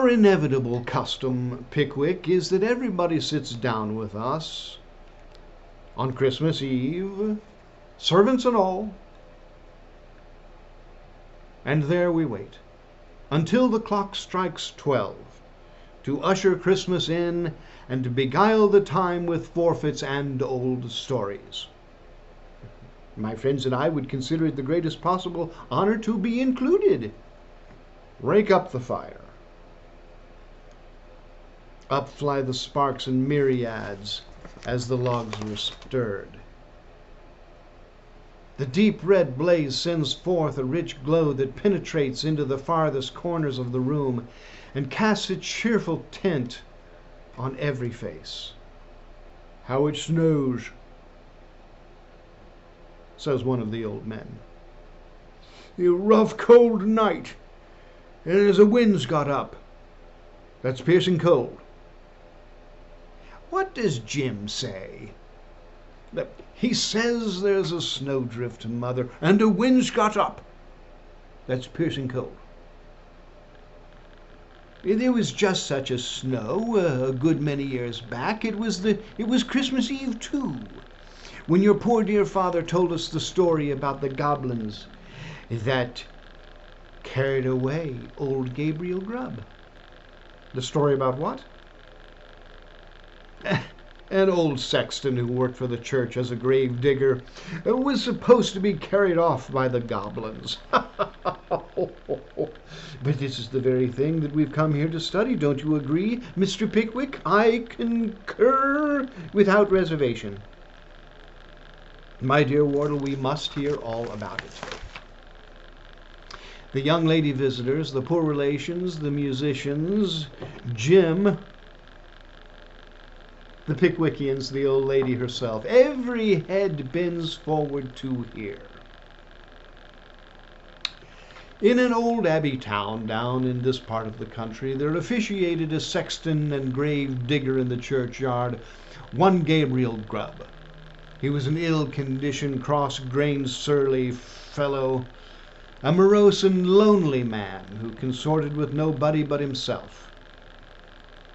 Our inevitable custom, Pickwick, is that everybody sits down with us on Christmas Eve, servants and all, and there we wait until the clock strikes 12 to usher Christmas in and to beguile the time with forfeits and old stories. My friends and I would consider it the greatest possible honor to be included. Rake up the fire. Up fly the sparks in myriads as the logs are stirred. The deep red blaze sends forth a rich glow that penetrates into the farthest corners of the room and casts its cheerful tint on every face. "How it snows," says one of the old men. "A rough cold night, and as the wind's got up. That's piercing cold." "What does Jim say?" "He says there's a snowdrift, Mother, and the wind's got up. That's piercing cold." "There was just such a snow a good many years back. It was Christmas Eve too, when your poor dear father told us the story about the goblins that carried away old Gabriel Grubb." "The story about what?" "An old sexton who worked for the church as a grave digger was supposed to be carried off by the goblins." "But this is the very thing that we've come here to study. Don't you agree, Mr. Pickwick?" "I concur without reservation." "My dear Wardle, we must hear all about it. The young lady visitors, the poor relations, the musicians, Jim, the Pickwickians, the old lady herself. Every head bends forward to hear. In an old abbey town down in this part of the country, there officiated a sexton and grave digger in the churchyard, one Gabriel Grubb. He was an ill-conditioned, cross-grained, surly fellow, a morose and lonely man who consorted with nobody but himself.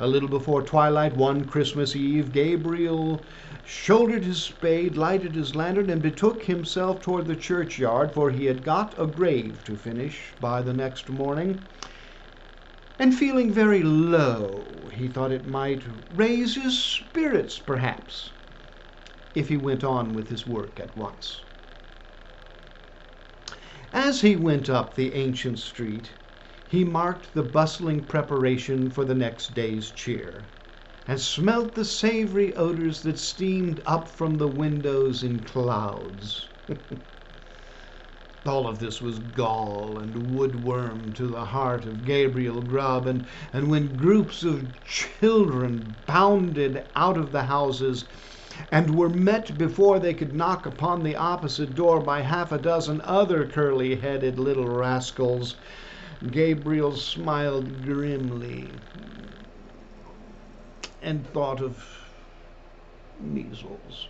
A little before twilight one Christmas Eve, Gabriel shouldered his spade, lighted his lantern, and betook himself toward the churchyard, for he had got a grave to finish by the next morning. And feeling very low, he thought it might raise his spirits, perhaps, if he went on with his work at once. As he went up the ancient street, he marked the bustling preparation for the next day's cheer, and smelt the savory odors that steamed up from the windows in clouds. All of this was gall and woodworm to the heart of Gabriel Grubb, and when groups of children bounded out of the houses and were met before they could knock upon the opposite door by half a dozen other curly-headed little rascals, Gabriel smiled grimly and thought of measles,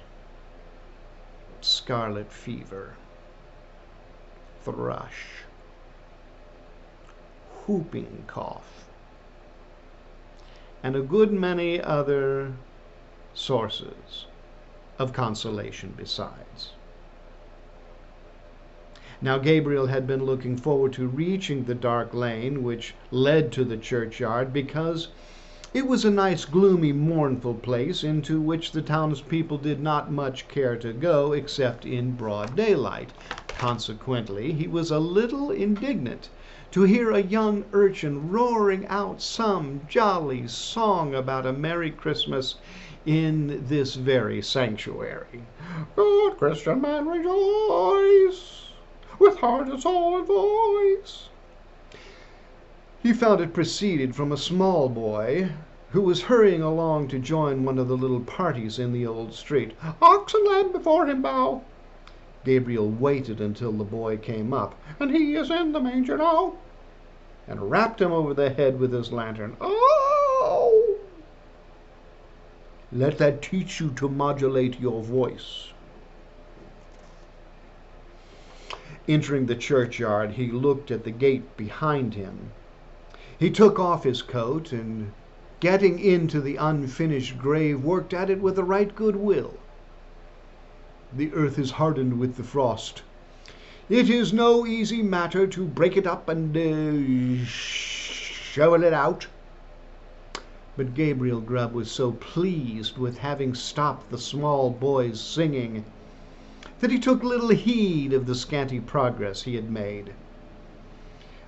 scarlet fever, thrush, whooping cough, and a good many other sources of consolation besides. Now Gabriel had been looking forward to reaching the dark lane which led to the churchyard, because it was a nice, gloomy, mournful place into which the townspeople did not much care to go except in broad daylight. Consequently, he was a little indignant to hear a young urchin roaring out some jolly song about a Merry Christmas in this very sanctuary. "Good Christian man, rejoice, with heart and soul and voice." He found it proceeded from a small boy who was hurrying along to join one of the little parties in the old street. "Ox and lamb before him bow." Gabriel waited until the boy came up. "And he is in the manger now," and rapped him over the head with his lantern. "Oh!" "Let that teach you to modulate your voice." Entering the churchyard, he looked at the gate behind him. He took off his coat and, getting into the unfinished grave, worked at it with a right good will. The earth is hardened with the frost. It is no easy matter to break it up and shovel it out. But Gabriel Grubb was so pleased with having stopped the small boy's singing that he took little heed of the scanty progress he had made.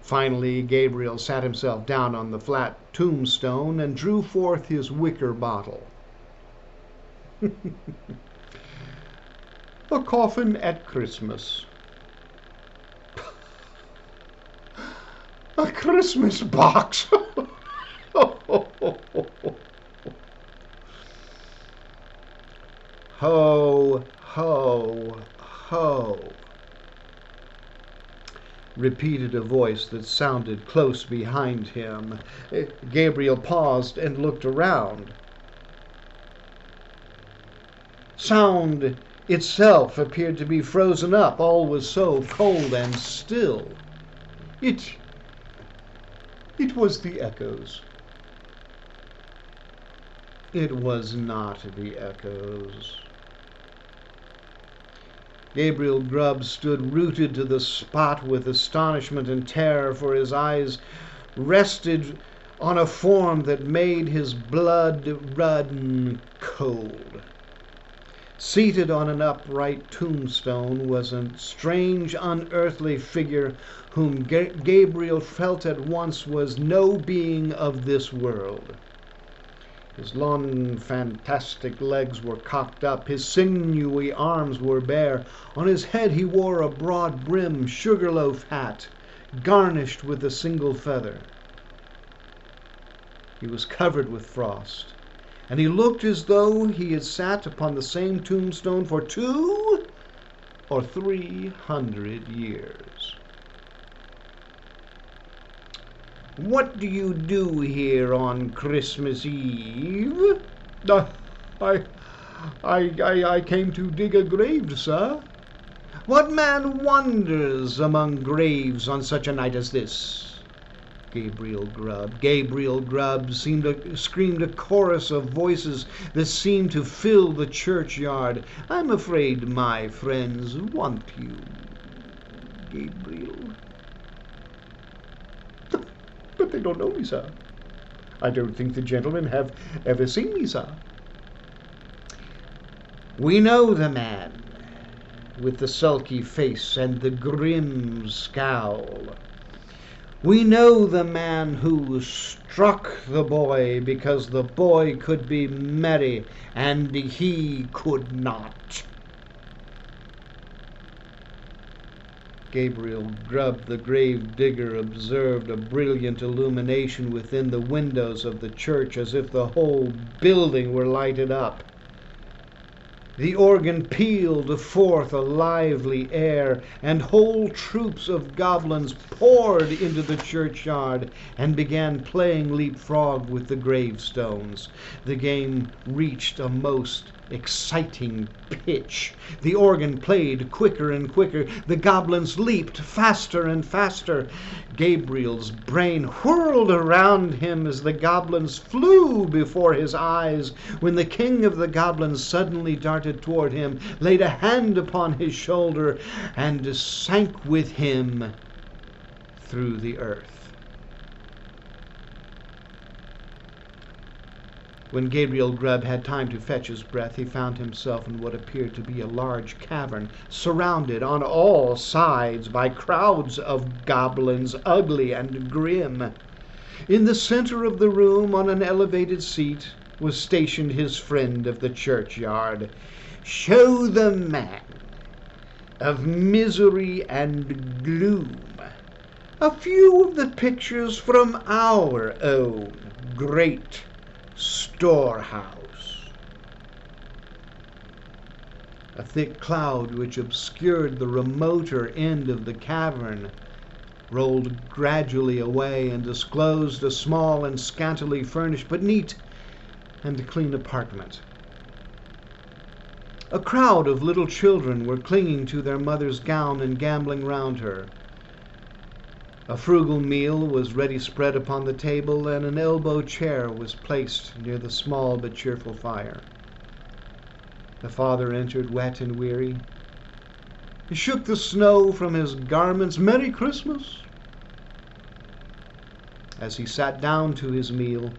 Finally, Gabriel sat himself down on the flat tombstone and drew forth his wicker bottle. A coffin at Christmas. A Christmas box. Ho, ho, ho, repeated a voice that sounded close behind him. Gabriel paused and looked around. Sound itself appeared to be frozen up. All was so cold and still. It was the echoes. It was not the echoes. Gabriel Grubb stood rooted to the spot with astonishment and terror, for his eyes rested on a form that made his blood run cold. Seated on an upright tombstone was a strange, unearthly figure whom Gabriel felt at once was no being of this world. His long, fantastic legs were cocked up. His sinewy arms were bare. On his head he wore a broad-brimmed sugarloaf hat, garnished with a single feather. He was covered with frost, and he looked as though he had sat upon the same tombstone for 200 or 300 years. "What do you do here on Christmas Eve?" I came to dig a grave, sir." "What man wanders among graves on such a night as this?" Gabriel Grubb screamed a chorus of voices that seemed to fill the churchyard. "I'm afraid my friends want you, Gabriel." "But they don't know me, sir. I don't think the gentlemen have ever seen me, sir." "We know the man with the sulky face and the grim scowl. We know the man who struck the boy because the boy could be merry and he could not." Gabriel Grubb, the grave digger, observed a brilliant illumination within the windows of the church, as if the whole building were lighted up. The organ pealed forth a lively air, and whole troops of goblins poured into the churchyard and began playing leapfrog with the gravestones. The game reached a most exciting pitch. The organ played quicker and quicker. The goblins leaped faster and faster. Gabriel's brain whirled around him as the goblins flew before his eyes, when the king of the goblins suddenly darted toward him, laid a hand upon his shoulder, and sank with him through the earth. When Gabriel Grubb had time to fetch his breath, he found himself in what appeared to be a large cavern, surrounded on all sides by crowds of goblins, ugly and grim. In the center of the room, on an elevated seat, was stationed his friend of the churchyard. "Show the man of misery and gloom a few of the pictures from our own great storehouse." A thick cloud which obscured the remoter end of the cavern rolled gradually away and disclosed a small and scantily furnished but neat and clean apartment. A crowd of little children were clinging to their mother's gown and gambling round her. A frugal meal was ready spread upon the table, and an elbow chair was placed near the small but cheerful fire. The father entered wet and weary. He shook the snow from his garments. "Merry Christmas!" As he sat down to his meal,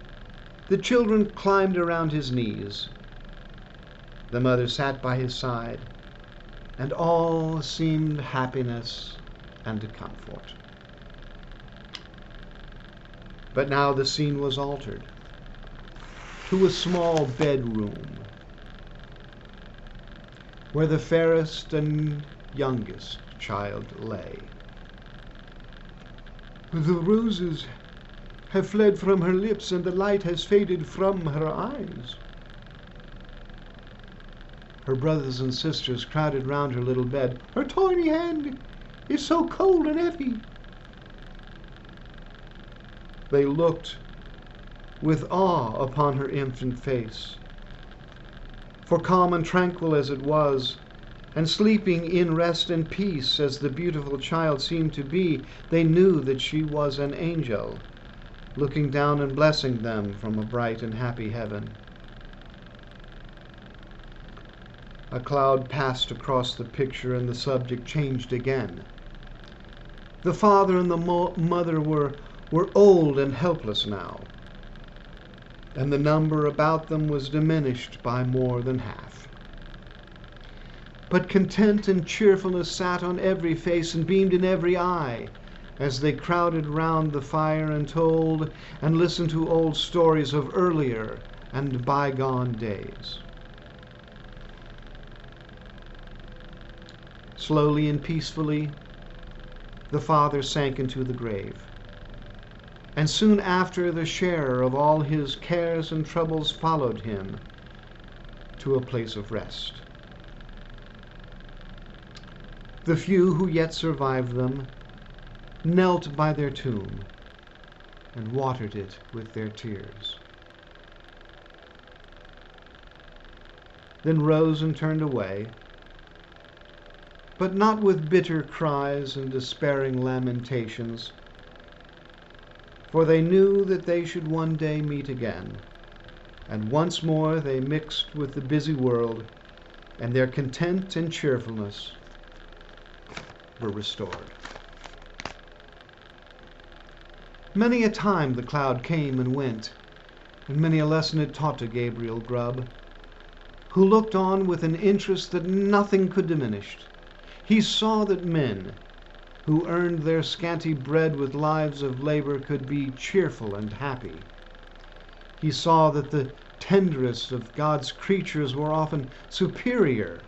the children climbed around his knees. The mother sat by his side, and all seemed happiness and comfort. But now the scene was altered to a small bedroom where the fairest and youngest child lay. "The roses have fled from her lips, and the light has faded from her eyes." Her brothers and sisters crowded round her little bed. "Her tiny hand is so cold and heavy." They looked with awe upon her infant face, for calm and tranquil as it was, and sleeping in rest and peace as the beautiful child seemed to be, they knew that she was an angel, looking down and blessing them from a bright and happy heaven. A cloud passed across the picture, and the subject changed again. The father and the mother were old and helpless now, and the number about them was diminished by more than half. But content and cheerfulness sat on every face and beamed in every eye as they crowded round the fire and told and listened to old stories of earlier and bygone days. Slowly and peacefully, the father sank into the grave, and soon after the sharer of all his cares and troubles followed him to a place of rest. The few who yet survived them knelt by their tomb and watered it with their tears, then rose and turned away, but not with bitter cries and despairing lamentations, for they knew that they should one day meet again, and once more they mixed with the busy world, and their content and cheerfulness were restored. Many a time the cloud came and went, and many a lesson it taught to Gabriel Grubb, who looked on with an interest that nothing could diminish. He saw that men who earned their scanty bread with lives of labor could be cheerful and happy. He saw that the tenderest of God's creatures were often superior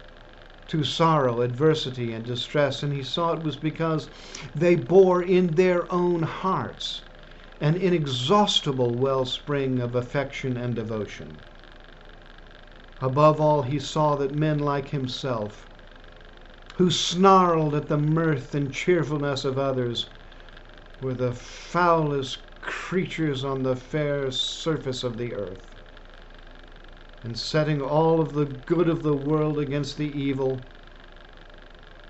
to sorrow, adversity, and distress, and he saw it was because they bore in their own hearts an inexhaustible wellspring of affection and devotion. Above all, he saw that men like himself, who snarled at the mirth and cheerfulness of others, were the foulest creatures on the fair surface of the earth, and setting all of the good of the world against the evil,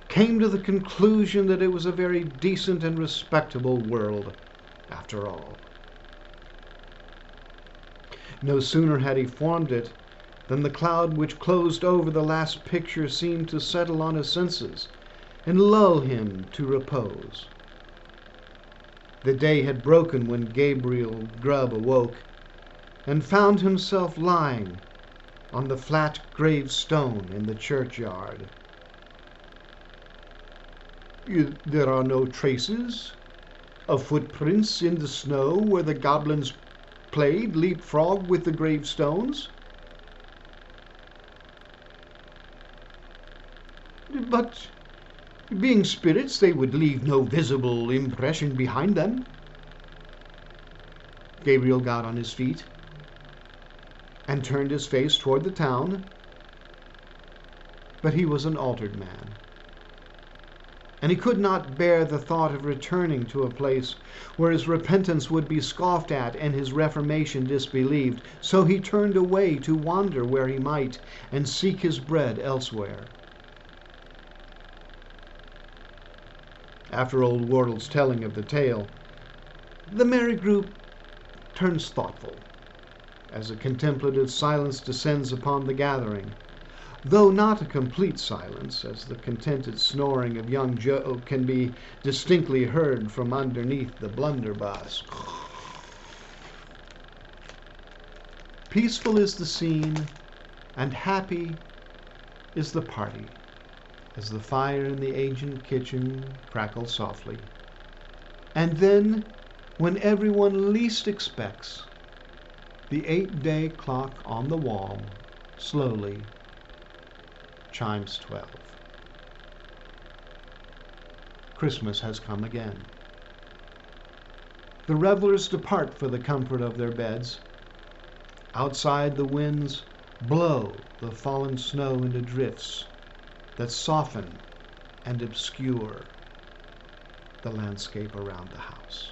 came to the conclusion that it was a very decent and respectable world after all. No sooner had he formed it than the cloud which closed over the last picture seemed to settle on his senses and lull him to repose. The day had broken when Gabriel Grubb awoke and found himself lying on the flat gravestone in the churchyard. There are no traces of footprints in the snow where the goblins played leapfrog with the gravestones. But being spirits, they would leave no visible impression behind them. Gabriel got on his feet and turned his face toward the town, but he was an altered man, and he could not bear the thought of returning to a place where his repentance would be scoffed at and his reformation disbelieved. So he turned away to wander where he might and seek his bread elsewhere. After old Wardle's telling of the tale, the merry group turns thoughtful as a contemplative silence descends upon the gathering, though not a complete silence, as the contented snoring of young Joe can be distinctly heard from underneath the blunderbuss. Peaceful is the scene, and happy is the party, as the fire in the ancient kitchen crackles softly. And then, when everyone least expects, the 8-day clock on the wall slowly chimes 12. Christmas has come again. The revelers depart for the comfort of their beds. Outside, the winds blow the fallen snow into drifts that soften and obscure the landscape around the house.